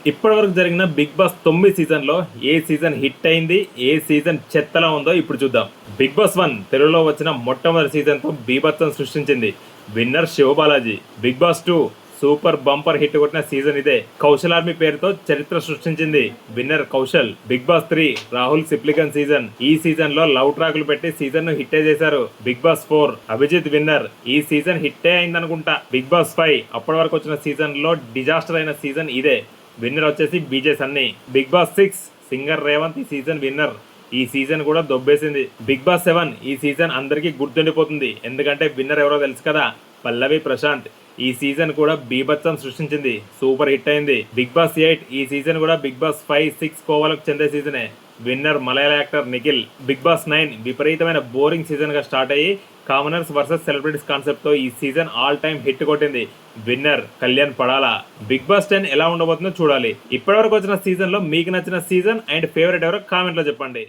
ఇప్పటివరకు జరిగిన big Boss 9 సీజన్లో ఏ సీజన్ హిట్ అయింది, ఏ సీజన్ చెత్తలా ఉందో ఇప్పుడు చూద్దాం. బిగ్ బాస్ 1 తెలుగులో వచ్చిన మొట్టమొదటి సీజన్తో బీభత్సం సృష్టించింది. Winner Sivabalaji. Bigg Boss 2 super bumper hit కొట్టిన సీజన్ ఇదే. కౌశల్ ఆర్మీ పేరుతో చరిత్ర సృష్టించింది. Winner Kaushal. Bigg Boss 3 Rahul Sipligunj season. ఈ సీజన్ లో లవ్ ట్రాక్లు పెట్టి సీజన్ ను హిట్టే చేశారు. Bigg Boss 4 Abhijeet winner. ఈ సీజన్ హిట్టే అయిందనుకుంటా. బిగ్ బాస్ 5 అప్పటి వరకు వచ్చిన సీజన్ లో డిజాస్టర్ అయిన సీజన్ ఇదే. విన్నర్ వచ్చేసి VJ Sunny. Bigg Boss 6 singer Revanth ఈ సీజన్ విన్నర్. ఈ సీజన్ కూడా దొబ్బేసింది. బిగ్ బాస్ 7 ఈ సీజన్ అందరికీ గుర్తుండిపోతుంది. ఎందుకంటే విన్నర్ ఎవరో తెలుసు కదా, పల్లవి ప్రశాంత్. ఈ సీజన్ కూడా బీభత్సం సృష్టించింది. సూపర్ హిట్ అయింది. బిగ్ బాస్ 8 ఈ సీజన్ కూడా బిగ్ బాస్ 5, 6 కోవలకు చెందే సీజనే. విన్నర్ మలయాళ యాక్టర్ నిఖిల్. బిగ్ బాస్ 9 విపరీతమైన బోరింగ్ సీజన్ గా స్టార్ట్ అయ్యి కామనర్స్ వర్సెస్ సెలబ్రిటీస్ కాన్సెప్ట్ తో ఈ సీజన్ ఆల్ టైమ్ హిట్ కొట్టింది. Winner Kalyan Padala. Bigg boss 10 ఎలా ఉండబోతుందో చూడాలి. ఇప్పటివరకు వచ్చిన సీజన్ లో మీకు నచ్చిన సీజన్ అండ్ ఫేవరెట్ ఎవరో కామెంట్ లో చెప్పండి.